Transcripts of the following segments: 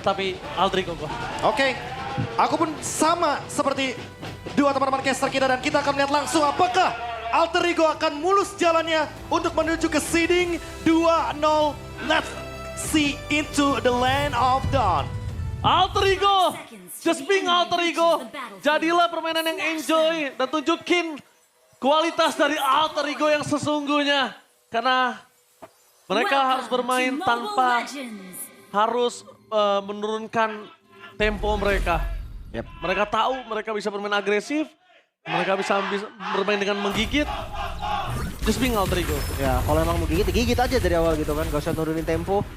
tapi Aldrigo kok. Oke, aku pun sama seperti dua teman-teman caster kita dan kita akan melihat langsung apakah Alter Ego akan mulus jalannya untuk menuju ke seeding 2-0. Let's see into the land of dawn. Alter Ego, just being Alter Ego. Jadilah permainan yang enjoy dan tunjukin kualitas dari Alter Ego yang sesungguhnya. Karena mereka harus bermain tanpa harus menurunkan tempo mereka. Mereka tahu mereka bisa bermain agresif, mereka bisa bermain dengan menggigit. Just being Alter Ego. Ya kalau emang mau gigit aja dari awal gitu kan, gak usah nurunin tempo.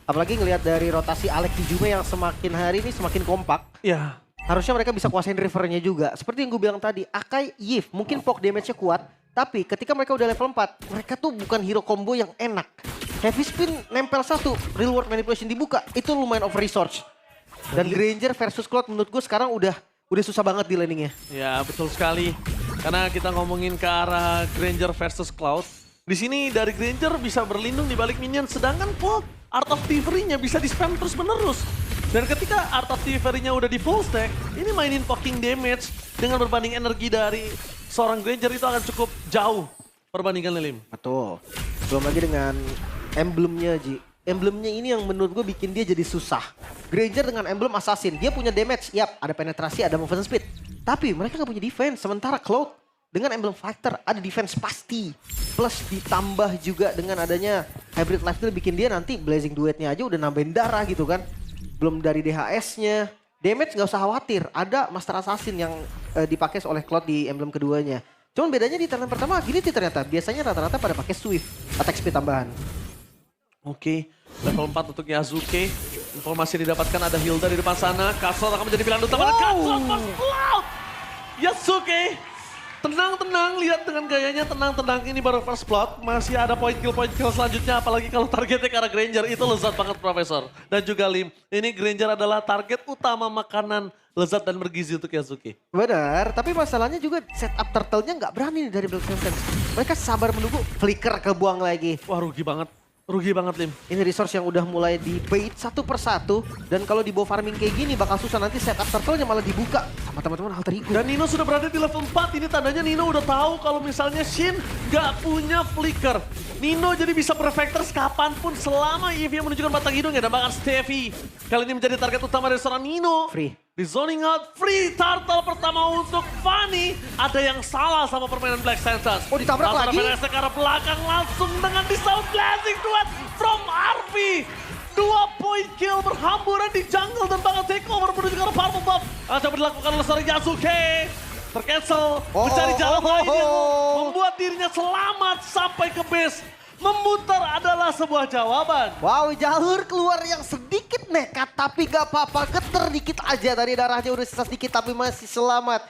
Apalagi ngelihat dari rotasi Alex di Jume yang semakin hari ini semakin kompak. Ya. Harusnya mereka bisa kuasain rivernya juga. Seperti yang gue bilang tadi, Akai, Yif mungkin poke damage-nya kuat. Tapi ketika mereka udah level 4, mereka tuh bukan hero combo yang enak. Heavy spin nempel satu, real world manipulation dibuka, itu lumayan over resource. Dan Granger versus Cloud menurut gue sekarang udah susah banget di landingnya. Ya betul sekali. Karena kita ngomongin ke arah Granger versus Cloud. Di sini dari Granger bisa berlindung di balik minion. Sedangkan Cloud, Art of Thievery-nya bisa di-spam terus menerus. Dan ketika Art of Thievery-nya udah di full stack, ini mainin poking damage dengan berbanding energi dari seorang Granger itu akan cukup jauh perbandingan Lilim. Betul. Belum lagi dengan emblemnya Ji. Emblemnya ini yang menurut gue bikin dia jadi susah. Granger dengan emblem assassin, dia punya damage, yap ada penetrasi, ada movement speed. Tapi mereka gak punya defense, sementara Cloud dengan emblem fighter ada defense pasti. Plus ditambah juga dengan adanya hybrid lifesteal bikin dia nanti blazing duetnya aja udah nambahin darah gitu kan. Belum dari DHS-nya. Damage gak usah khawatir, ada Master Assassin yang dipakai oleh Cloud di emblem keduanya. Cuman bedanya di talent pertama gini ternyata, biasanya rata-rata pada pakai Swift, attack speed tambahan. Oke, level 4 untuk Yasuke. Informasi didapatkan ada Hilda di depan sana. Kasor akan menjadi pilihan utama. Kasor versus Cloud. Yasuke, tenang-tenang, lihat dengan gayanya tenang-tenang. Ini baru first blood, masih ada point kill selanjutnya. Apalagi kalau targetnya ke arah Granger, itu lezat banget Profesor. Dan juga Lim, ini Granger adalah target utama makanan lezat dan bergizi untuk Yasuke. Benar, tapi masalahnya juga setup turtle-nya nggak berani nih dari Black Sense. Mereka sabar menunggu, flicker kebuang lagi. Wah rugi banget. Rugi banget Lim. Ini resource yang udah mulai di bait satu persatu. Dan kalau di bawah farming kayak gini bakal susah nanti setup turtle-nya malah dibuka sama teman-teman Alter Ego. Dan Nino sudah berada di level 4, ini tandanya Nino udah tahu kalau misalnya Shin gak punya flicker. Nino jadi bisa bervectors kapanpun selama EV menunjukkan batang hidungnya dan bahkan Steffi. Kali ini menjadi target utama dari seorang Nino. Free. Di zoning out, free turtle pertama untuk Fanny. Ada yang salah sama permainan Black Senses. Oh, ditabrak lagi? Ke arah belakang langsung dengan disound blazing duet from Arvi. 2 point kill berhamburan di jungle dan bakal take over menuju ke arah Purple Buff. Akan coba dilakukan oleh seorang Yasuke. Tercancel, mencari jalan lain yang membuat dirinya selamat sampai ke base. Memutar adalah sebuah jawaban. Wow, Jalur keluar yang sedikit nekat tapi gak apa-apa. Geter dikit aja tadi darahnya udah sisa sedikit tapi masih selamat.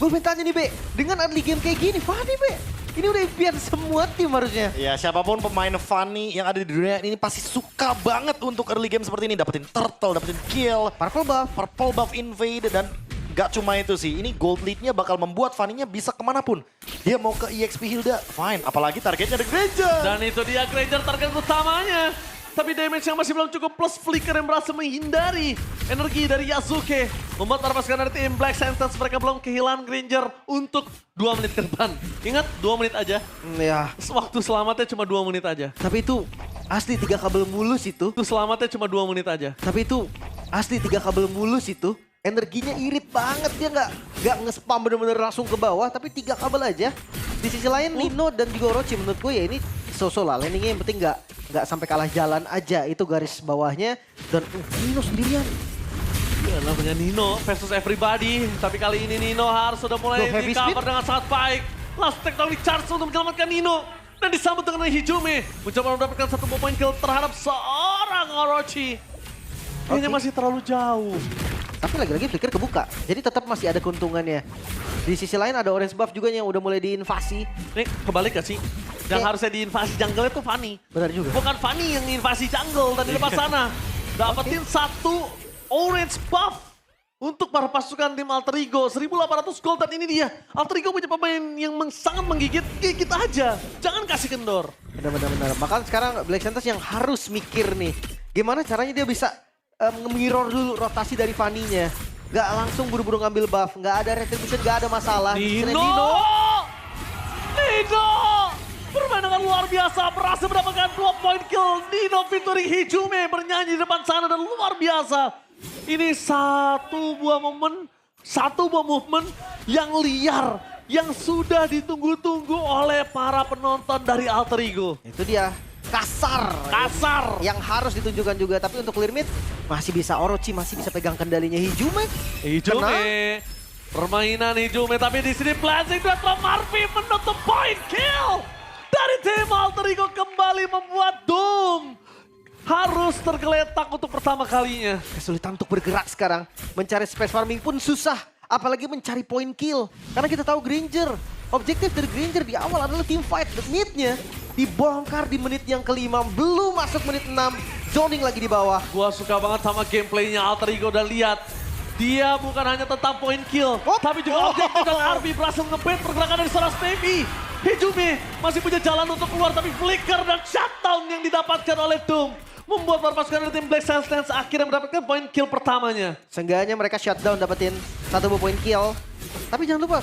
Gue mintanya nih Be, dengan early game kayak gini, Fanny Be. Ini udah impian semua tim harusnya. Ya siapapun pemain Fanny yang ada di dunia ini pasti suka banget untuk early game seperti ini. Dapetin turtle, dapetin kill, purple buff invade dan gak cuma itu sih. Ini gold lead-nya bakal membuat Fanny-nya bisa kemanapun. Dia mau ke EXP Hilda, fine. Apalagi targetnya ada Granger. Dan itu dia Granger target utamanya. Tapi damage yang masih belum cukup plus flicker yang berhasil menghindari energi dari Yasuke. Membuat para pasukan dari tim Black Sentence mereka belum kehilangan Granger untuk 2 menit ke depan. Ingat 2 menit aja. Ya. Waktu selamatnya cuma 2 menit aja. Tapi itu asli 3 kabel mulus itu. Waktu selamatnya cuma 2 menit aja. Tapi itu asli 3 kabel mulus itu. Energinya irit banget, dia nggak nge-spam bener-bener langsung ke bawah, tapi 3 kabel aja. Di sisi lain Nino dan juga Orochi menurut gue ya ini so-so lah, landingnya yang penting nggak sampai kalah jalan aja, itu garis bawahnya. Dan Nino sendirian. Ya, namanya Nino versus everybody, tapi kali ini Nino harus sudah mulai di cover dengan sangat baik. Last teknologi charge untuk menyelamatkan Nino. Dan disambut dengan Hijume, mencoba mendapatkan 1 point kill terhadap seorang Orochi. Kayaknya masih terlalu jauh. Tapi lagi-lagi flicker kebuka, jadi tetap masih ada keuntungannya. Di sisi lain ada orange buff juga yang udah mulai diinvasi. Nih kebalik gak sih? Yang harusnya diinvasi jungle itu Fanny. Benar juga. Bukan Fanny yang invasi jungle tadi depan sana. Dapetin 1 orange buff untuk para pasukan tim Alter Ego. 1.800 gold dan ini dia. Alter Ego punya pemain yang sangat menggigit, gigit aja. Jangan kasih kendor. Benar-benar. Bahkan sekarang Black Santos yang harus mikir nih. Gimana caranya dia bisa nge-mirror dulu rotasi dari Fanny-nya. Gak langsung buru-buru ngambil buff, gak ada retribution, gak ada masalah. Nino! Bermain dengan luar biasa, berhasil mendapatkan 2 point kill. Nino featuring Hijume bernyanyi di depan sana dan luar biasa. Ini satu buah movement yang liar, yang sudah ditunggu-tunggu oleh para penonton dari Alter Ego. Itu dia, kasar. Yang harus ditunjukkan juga, tapi untuk clear mid masih bisa Orochi, masih bisa pegang kendalinya Hijume. Permainan Hijume, tapi di sini blessing dari Marvi menutup point kill. Dari tim Alter Ego kembali membuat Doom harus tergeletak untuk pertama kalinya. Kesulitan untuk bergerak sekarang. Mencari space farming pun susah. Apalagi mencari point kill. Karena kita tahu Granger. Objektif dari Granger di awal adalah team fight. Dan mid-nya dibongkar di menit yang kelima. Belum masuk menit 6. Zoning lagi di bawah. Gua suka banget sama gameplaynya Alter Ego dan lihat. Dia bukan hanya tentang point kill. Tapi juga objektif dan RB berhasil nge-bait pergerakan dari seorang Stevie. Hijume masih punya jalan untuk keluar, tapi flicker dan shutdown yang didapatkan oleh Doom membuat para pasukan dari tim Black Silence akhirnya mendapatkan point kill pertamanya. Seenggaknya mereka shutdown dapetin 1 point kill. Tapi jangan lupa,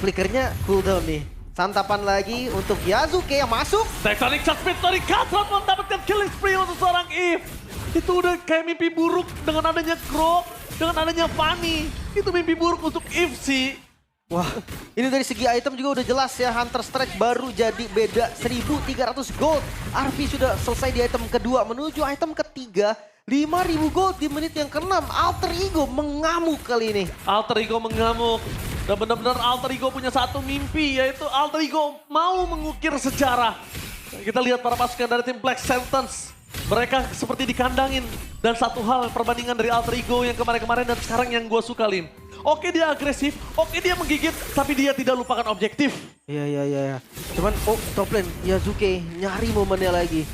flickernya cooldown nih. Santapan lagi untuk Yasuke yang masuk. Tectonic Charge Victory Cutthroat mendapatkan killing spree untuk seorang Eve. Itu udah kayak mimpi buruk dengan adanya Grok, dengan adanya Fanny. Itu mimpi buruk untuk Eve sih. Wah, ini dari segi item juga udah jelas ya. Hunter Strike baru jadi beda 1.300 gold. RP sudah selesai di item kedua, menuju item ketiga. 5.000 gold di menit yang ke-6. Alter Ego mengamuk kali ini. Alter Ego mengamuk. Dan benar-benar Alter Ego punya satu mimpi, yaitu Alter Ego mau mengukir sejarah. Kita lihat para pasukan dari tim Black Sentence. Mereka seperti dikandangin. Dan satu hal perbandingan dari Alter Ego yang kemarin-kemarin dan sekarang yang gue suka, Lim. Oke dia agresif, oke dia menggigit, tapi dia tidak lupakan objektif. Iya. Cuman, top lane Yasuke nyari momennya lagi.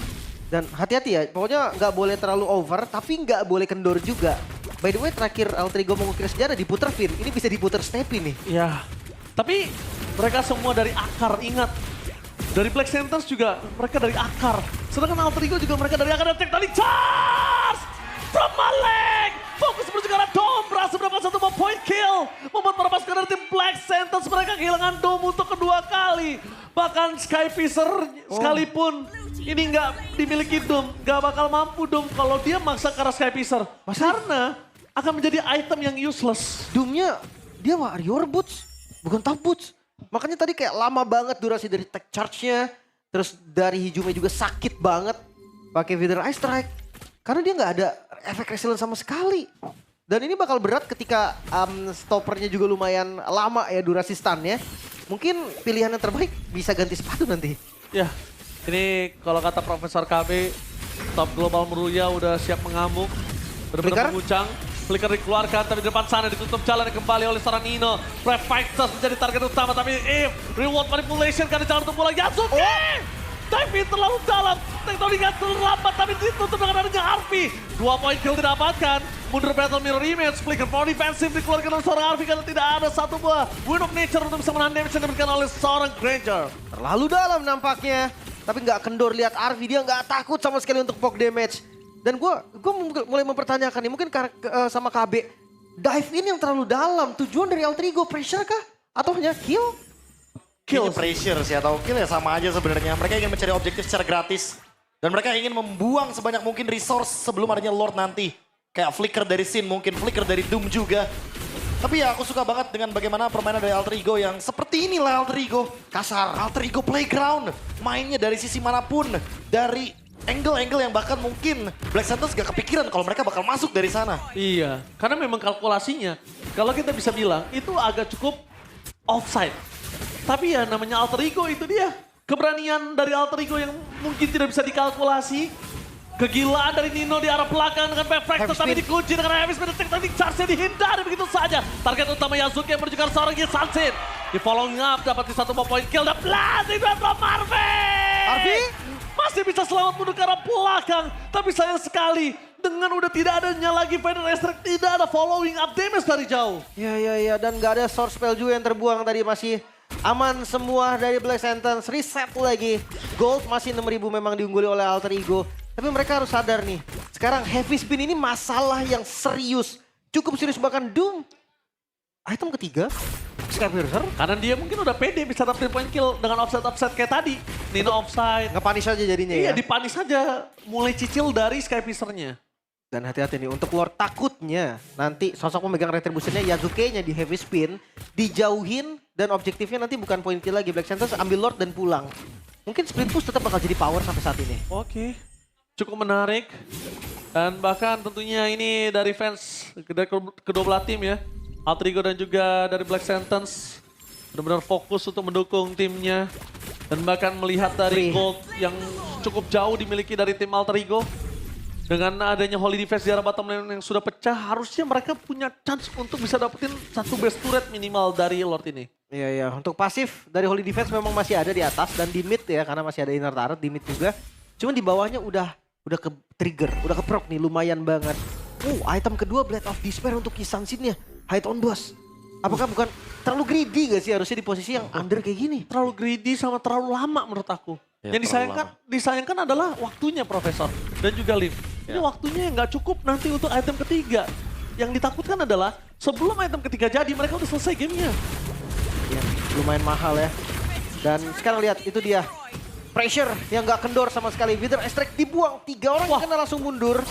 Dan hati-hati ya, pokoknya nggak boleh terlalu over, tapi nggak boleh kendor juga. By the way, terakhir Alter Ego mengukir sejarah diputer Finn, ini bisa diputer Steppy nih. Iya, tapi mereka semua dari akar, ingat. Dari Black Sentence juga mereka dari akar. Sedangkan Alter Ego juga mereka dari akar dan Tectonic Charge! From Malek! Fokus menuju ke arah Dom, berhasil mendapat 1 point kill. Membuat para pasukan dari tim Black Sentence mereka kehilangan Dom untuk kedua kali. Bahkan Skyfisher sekalipun ini nggak dimiliki Dom, nggak bakal mampu Dom kalau dia maksa ke arah Skyfisher. Karena akan menjadi item yang useless. Doomnya dia warrior boots, bukan top boots. Makanya tadi kayak lama banget durasi dari tech charge-nya. Terus dari Hijume juga sakit banget pakai Wither Eye Strike. Karena dia nggak ada efek resilient sama sekali. Dan ini bakal berat ketika stoppernya juga lumayan lama ya durasi stun-nya. Mungkin pilihan yang terbaik bisa ganti sepatu nanti. Ya, ini kalau kata Profesor KB, top global Meruya udah siap mengamuk. Benar-benar mengucang. Flicker dikeluarkan, tapi di depan sana ditutup jalan kembali oleh seorang Nino. Brave Fighters menjadi target utama, tapi if reward manipulation karena jalan untuk bola Yasuke! Tapi terlalu dalam, Tectonic terlambat, tapi ditutup dengan adanya RP. 2 point kill didapatkan, mundur battle mirror image, Flicker for defensive dikeluarkan oleh seorang RP karena tidak ada satu buah Wind of Nature untuk bisa menahan damage yang diberikan oleh seorang Granger. Terlalu dalam nampaknya, tapi nggak kendor lihat RV, dia nggak takut sama sekali untuk poke damage. Dan gue mulai mempertanyakan nih, mungkin sama KB, dive in yang terlalu dalam, tujuan dari Alter Ego pressure kah? Atau hanya kill? Kill pressure sih atau kill ya sama aja sebenarnya. Mereka ingin mencari objektif secara gratis. Dan mereka ingin membuang sebanyak mungkin resource sebelum adanya Lord nanti. Kayak flicker dari Sin, mungkin flicker dari Doom juga. Tapi ya aku suka banget dengan bagaimana permainan dari Alter Ego yang seperti inilah Alter Ego. Kasar, Alter Ego playground. Mainnya dari sisi manapun. Dari angle-angle yang bahkan mungkin Black Santos gak kepikiran kalau mereka bakal masuk dari sana. Iya, karena memang kalkulasinya, kalau kita bisa bilang itu agak cukup offside. Tapi ya namanya Alter Ego itu dia. Keberanian dari Alter Ego yang mungkin tidak bisa dikalkulasi. Kegilaan dari Nino di arah belakang dengan Perfect, tapi dikunci dengan Heavy Speed. Tectonic Charge dihindari begitu saja. Target utama Yasuke yang menuju ke seorang Sansin. Di following up dapat 1 point kill dan blast itu adalah Marvin. Masih bisa selamat mundur ke arah belakang. Tapi sayang sekali dengan udah tidak adanya lagi Vader Restrict, tidak ada following up damage dari jauh. Iya, dan gak ada source spell juga yang terbuang tadi, masih aman semua dari Black Sentence. Reset lagi. Gold masih 6.000 memang diungguli oleh Alter Ego. Tapi mereka harus sadar nih, sekarang heavy spin ini masalah yang serius. Cukup serius, bahkan Doom. Item ketiga, Skypiercer. Karena dia mungkin udah pede bisa dapetin point kill dengan offset ke tadi. Nino offside. Nge-punish aja jadinya Iya, ya. dipanis aja. Mulai cicil dari Skypiercer-nya. Dan hati-hati nih, untuk Lord takutnya nanti sosok pemegang retributionnya Yazuke-nya di heavy spin, dijauhin dan objektifnya nanti bukan point kill lagi. Black Santos ambil Lord dan pulang. Mungkin split push tetap bakal jadi power sampai saat ini. Oke, cukup menarik. Dan bahkan tentunya ini dari fans dari kedua belah tim ya. Alter Ego dan juga dari Black Sentence benar-benar fokus untuk mendukung timnya. Dan bahkan melihat dari gold yang cukup jauh dimiliki dari tim Alter Ego. Dengan adanya Holy Defense di arah bottom lane yang sudah pecah, harusnya mereka punya chance untuk bisa dapetin satu base turret minimal dari Lord ini. Iya, iya. Untuk pasif dari Holy Defense memang masih ada di atas dan di mid ya, karena masih ada inner turret di mid juga. Cuman di bawahnya udah ke trigger, udah ke proc nih, lumayan banget. Item kedua Blade of Despair untuk Kisan Sin-nya. Hide on boss. Apakah bukan terlalu greedy gak sih harusnya di posisi yang under kayak gini? Terlalu greedy sama terlalu lama menurut aku. Ya, Yang disayangkan adalah waktunya Profesor dan juga Liv. Ini waktunya yang nggak cukup nanti untuk item ketiga. Yang ditakutkan adalah sebelum item ketiga jadi mereka udah selesai gamenya. Ya, lumayan mahal ya. Dan sekarang lihat itu dia. Pressure yang gak kendor sama sekali. Wither Extract dibuang. 3 orang yang kena langsung mundur.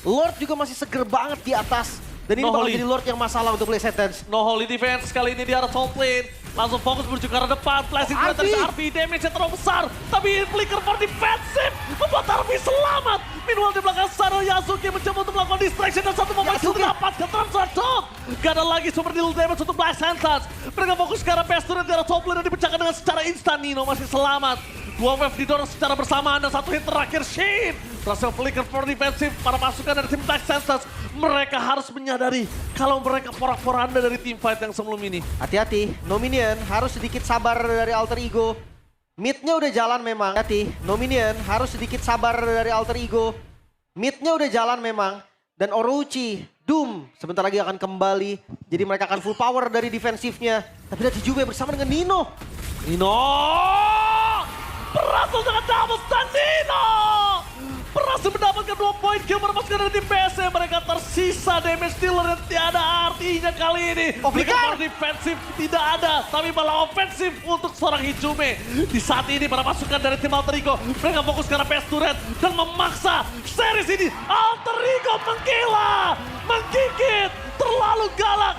Lord juga masih seger banget di atas. Dan ini No bakal Holy. jadi Lord yang masalah untuk Black Sentence. No Holy Defense kali ini di arah top lane. Langsung fokus menuju ke arah depan. Flashing Arby. dari RB, damage-nya terlalu besar. Tapi flicker for defensive. Membuat RB selamat. Meanwhile di belakang sana Yasuke mencoba untuk melakukan distraction. Dan satu momen itu Yasuke. dapat ke Transfer. Gak ada lagi super deal damage untuk Black Sentence. Mereka fokus ke arah best turret di arah top lane dan dipecahkan dengan secara instan. Nino masih selamat. 2 wave didorong secara bersamaan dan 1 hit terakhir Shin. Berhasil flicker for defensive para pasukan dari tim Black Sentence. Mereka harus menyadari kalau mereka porak-poranda dari tim fight yang sebelum ini. Hati-hati, no minion harus sedikit sabar dari Alter Ego. Midnya udah jalan memang. Hati, no minion harus sedikit sabar dari Alter Ego. Midnya udah jalan memang. Dan Orochi, Doom sebentar lagi akan kembali. Jadi mereka akan full power dari defensifnya. Tapi lihat Juve bersama dengan Nino. Nino! Berhasil dengan double stun Nino! Berhasil mendapatkan 2 poin kill berpasukan dari tim PS. Mereka tersisa damage dealer yang tiada artinya kali ini. Flicker defensif tidak ada, tapi malah ofensif untuk seorang Hijume. Di saat ini para pasukan dari tim Alter Ego, mereka fokus ke arah PS turret dan memaksa series ini. Alter Ego menggila, menggigit, terlalu galak.